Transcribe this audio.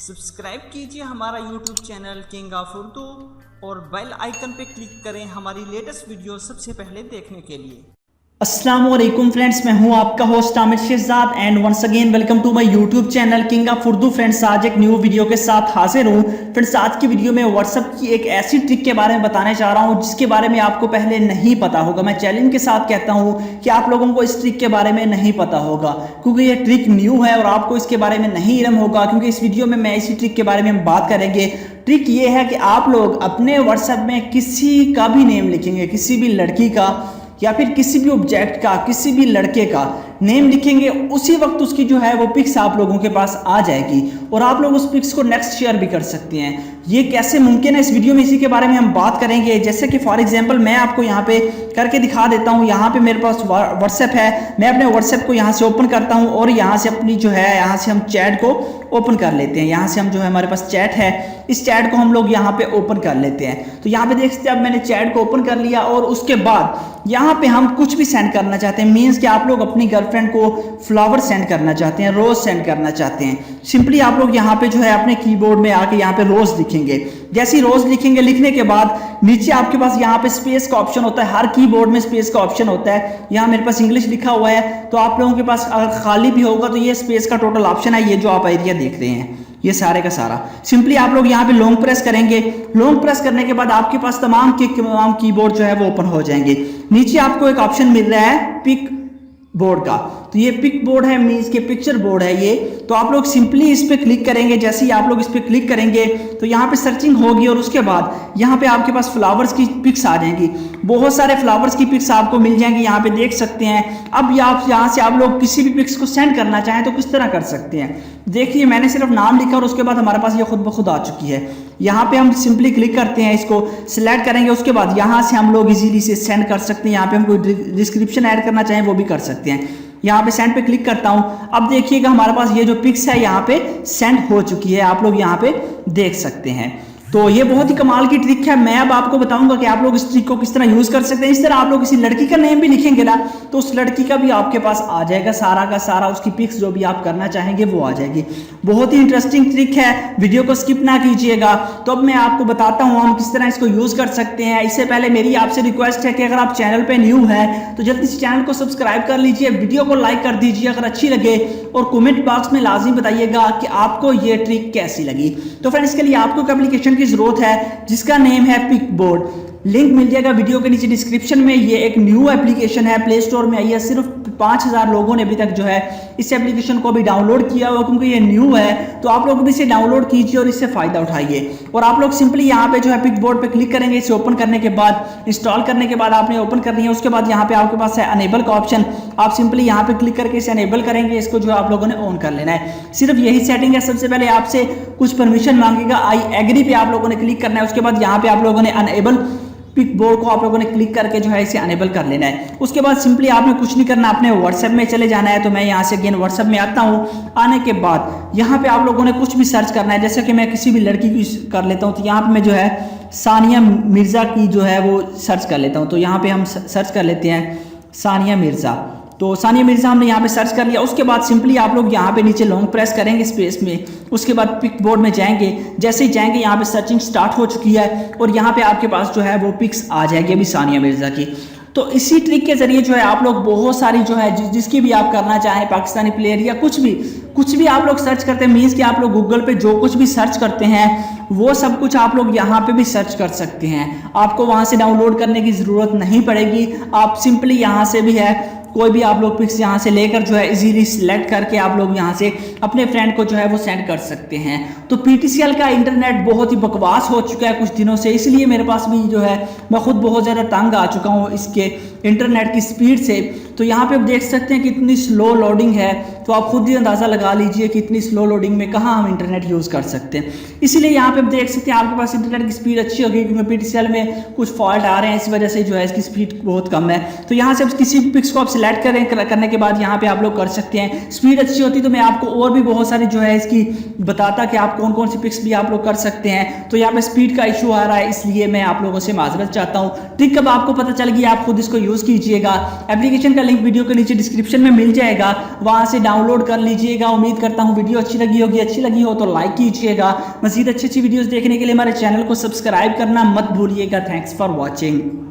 Subscribe कीजिए हमारा YouTube channel king of Urdu और बेल आइकन पर क्लिक करें हमारी लेटेस्ट वीडियो सबसे पहले देखने के लिए। अस्सलामुअलैकुम फ्रेंड्स, मैं हूं आपका host Aamir Shahzad and once again welcome to my YouTube channel king of Urdu. Friends, आज एक न्यू वीडियो के साथ हाजिर हूं। फ्रेंड्स, आज की वीडियो में व्हाट्सएप की एक ऐसी ट्रिक के बारे में बताने जा रहा हूं जिसके बारे में आपको पहले नहीं पता होगा। मैं चैलेंज के साथ कहता हूं कि आप लोगों को इस ट्रिक के बारे में नहीं पता होगा क्योंकि ये ट्रिक न्यू है और आपको इसके बारे में नहीं इल्म होगा, क्योंकि इस वीडियो में मैं इसी ट्रिक के बारे में हम बात करेंगे। ट्रिक ये है कि आप लोग अपने व्हाट्सएप में किसी का भी नेम लिखेंगे, किसी भी लड़की का या फिर किसी भी ऑब्जेक्ट का, किसी भी लड़के का नेम लिखेंगे, उसी वक्त उसकी जो है वो पिक्स आप लोगों के पास आ जाएगी और आप लोग उस पिक्स को नेक्स्ट शेयर भी कर सकते हैं। ये कैसे मुमकिन है, इस वीडियो में इसी के बारे में हम बात करेंगे। जैसे कि फॉर एग्जांपल मैं आपको यहाँ पे करके दिखा देता हूँ। यहाँ पे मेरे पास व्हाट्सएप है, मैं अपने व्हाट्सएप को यहाँ से ओपन करता हूँ और यहाँ से अपनी जो है यहाँ से हम चैट को ओपन कर लेते हैं। यहाँ से हम जो है हमारे पास चैट है, इस चैट को हम लोग यहाँ पे ओपन कर लेते हैं। तो यहाँ पे देख सकते हैं अब मैंने चैट को ओपन कर लिया और उसके बाद यहाँ पे हम कुछ भी सेंड करना चाहते हैं। मीन्स कि आप लोग अपनी गर्लफ्रेंड को फ्लावर सेंड करना चाहते हैं, रोज सेंड करना चाहते हैं। सिंपली आप लोग यहाँ पे जो है अपने कीबोर्ड में आके यहाँ पे रोज लिखेंगे। जैसे ही रोज लिखेंगे, लिखने के बाद नीचे आपके पास यहाँ पे स्पेस का ऑप्शन होता है। हर कीबोर्ड में स्पेस का ऑप्शन होता है। यहाँ मेरे पास इंग्लिश लिखा हुआ है, तो आप लोगों के पास अगर खाली भी होगा तो ये स्पेस का टोटल ऑप्शन है। ये जो आप एरिया देख रहे हैं ये सारे का सारा, सिंपली आप लोग यहाँ पे लॉन्ग प्रेस करेंगे। लॉन्ग प्रेस करने के बाद आपके पास तमाम कीबोर्ड जो है वो ओपन हो जाएंगे। नीचे आपको एक ऑप्शन मिल रहा है पिक बोर्ड का, तो ये पिक बोर्ड है, मीन्स के पिक्चर बोर्ड है ये। तो आप लोग सिंपली इस पे क्लिक करेंगे। जैसे ही आप लोग इस पे क्लिक करेंगे तो यहाँ पे सर्चिंग होगी और उसके बाद यहाँ पे आपके पास फ्लावर्स की पिक्स आ जाएंगी। बहुत सारे फ्लावर्स की पिक्स आपको मिल जाएंगी, यहाँ पे देख सकते हैं। अब यहाँ से आप लोग किसी भी पिक्स को सेंड करना चाहें तो किस तरह कर सकते हैं। देखिए मैंने सिर्फ नाम लिखा और उसके बाद हमारे पास ये खुद ब खुद आ चुकी है। यहाँ पे हम सिंपली क्लिक करते हैं, इसको सिलेक्ट करेंगे, उसके बाद यहाँ से हम लोग इजीली से सेंड कर सकते हैं। यहाँ पे हम कोई डिस्क्रिप्शन ऐड करना चाहें वो भी कर सकते हैं। यहाँ पे सेंड पे क्लिक करता हूँ। अब देखिएगा हमारे पास ये जो पिक्स है यहाँ पे सेंड हो चुकी है, आप लोग यहाँ पे देख सकते हैं। तो ये बहुत ही कमाल की ट्रिक है। मैं अब आपको बताऊंगा कि आप लोग इस ट्रिक को किस तरह यूज कर सकते हैं। इस तरह आप लोग किसी लड़की का नेम भी लिखेंगे ना तो उस लड़की का भी आपके पास आ जाएगा, सारा का सारा उसकी पिक्स जो भी आप करना चाहेंगे वो आ जाएगी। बहुत ही इंटरेस्टिंग ट्रिक है, वीडियो को स्किप ना कीजिएगा। तो अब मैं आपको बताता हूँ हम किस तरह इसको यूज कर सकते हैं। इससे पहले मेरी आपसे रिक्वेस्ट है कि अगर आप चैनल पर न्यू है तो जल्दी से चैनल को सब्सक्राइब कर लीजिए, वीडियो को लाइक कर दीजिए अगर अच्छी लगे, और कमेंट बॉक्स में लाजमी बताइएगा कि आपको ये ट्रिक कैसी लगी। तो फ्रेंड्स, इसके लिए आपको एक एप्लीकेशन की जरूरत है जिसका नेम है पिक बोर्ड। लिंक मिल जाएगा वीडियो के नीचे डिस्क्रिप्शन में। ये एक न्यू एप्लीकेशन है, प्ले स्टोर में आई है। सिर्फ 5000 लोगों ने अभी तक जो है इस एप्लीकेशन को भी डाउनलोड किया हुआ, क्योंकि ये न्यू है। तो आप लोग भी इसे डाउनलोड कीजिए और इससे फायदा उठाइए। और आप लोग सिंपली यहाँ पे जो है पिक बोर्ड पे क्लिक करेंगे। इसे ओपन करने के बाद, इंस्टॉल करने के बाद आपने ओपन करनी है। उसके बाद यहाँ पे आपके पास है अनेबल का ऑप्शन, आप सिंपली यहाँ पे क्लिक करके इसे अनेबल करेंगे। इसको जो आप लोगों ने ऑन कर लेना है। सिर्फ यही सेटिंग है। सबसे पहले आपसे कुछ परमिशन मांगेगा, आई एग्री पे आप लोगों ने क्लिक करना है। उसके बाद यहाँ पे आप लोगों ने अनेबल पिक बोर्ड को आप लोगों ने क्लिक करके जो है इसे अनेबल कर लेना है। उसके बाद सिंपली आपने कुछ नहीं करना, अपने व्हाट्सएप में चले जाना है। तो मैं यहाँ से अगेन व्हाट्सएप में आता हूँ। आने के बाद यहाँ पे आप लोगों ने कुछ भी सर्च करना है। जैसे कि मैं किसी भी लड़की की कर लेता हूँ, तो यहाँ पे मैं जो है सानिया मिर्ज़ा की जो है वो सर्च कर लेता हूँ। तो यहाँ पे हम सर्च कर लेते हैं सानिया मिर्ज़ा। तो सानिया मिर्ज़ा हमने यहाँ पे सर्च कर लिया। उसके बाद सिंपली आप लोग यहाँ पे नीचे लॉन्ग प्रेस करेंगे स्पेस में। उसके बाद पिक बोर्ड में जाएंगे। जैसे ही जाएंगे यहाँ पे सर्चिंग स्टार्ट हो चुकी है और यहाँ पे आपके पास जो है वो पिक्स आ जाएगी अभी सानिया मिर्ज़ा की। तो इसी ट्रिक के जरिए जो है आप लोग बहुत सारी जो है जिसकी भी आप करना चाहें, पाकिस्तानी प्लेयर या कुछ भी आप लोग सर्च करते हैं। मीन्स कि आप लोग गूगल पे जो कुछ भी सर्च करते हैं वो सब कुछ आप लोग यहाँ पे भी सर्च कर सकते हैं। आपको वहाँ से डाउनलोड करने की ज़रूरत नहीं पड़ेगी। आप सिंपली यहाँ से भी है कोई भी आप लोग पिक्स यहाँ से लेकर जो है इजीली सिलेक्ट करके आप लोग यहाँ से अपने फ्रेंड को जो है वो सेंड कर सकते हैं। तो पीटीसीएल का इंटरनेट बहुत ही बकवास हो चुका है कुछ दिनों से, इसलिए मेरे पास भी जो है मैं खुद बहुत ज़्यादा तंग आ चुका हूँ इसके इंटरनेट की स्पीड से। तो यहाँ पे आप देख सकते हैं कितनी स्लो लोडिंग है। तो आप खुद ही अंदाज़ा लगा लीजिए कि इतनी स्लो लोडिंग में कहाँ हम इंटरनेट यूज़ कर सकते हैं। इसीलिए यहाँ पे आप देख सकते हैं आपके पास इंटरनेट की स्पीड अच्छी होगी, क्योंकि पीटीसीएल में कुछ फॉल्ट आ रहे हैं, इस वजह से जो है इसकी स्पीड बहुत कम है। तो यहाँ से किसी भी पिक्स को आप सिलेक्ट करने के बाद यहाँ पे आप लोग कर सकते हैं। स्पीड अच्छी होती तो मैं आपको और भी बहुत सारी जो है इसकी बताता कि आप कौन कौन सी पिक्स भी आप लोग कर सकते हैं। तो यहाँ पे स्पीड का इशू आ रहा है, इसलिए मैं आप लोगों से माजरत चाहता हूँ। ट्रिक अब आपको पता चल गई, आप खुद इसको यूज़ कीजिएगा। एप्लीकेशन का लिंक वीडियो के नीचे डिस्क्रिप्शन में मिल जाएगा, वहाँ से डाउनलोड कर लीजिएगा। उम्मीद करता हूँ वीडियो अच्छी लगी होगी, अच्छी लगी हो तो लाइक कीजिएगा। मज़ीद अच्छी अच्छी वीडियोज़ देखने के लिए हमारे चैनल को सब्सक्राइब करना मत भूलिएगा। Thanks for watching.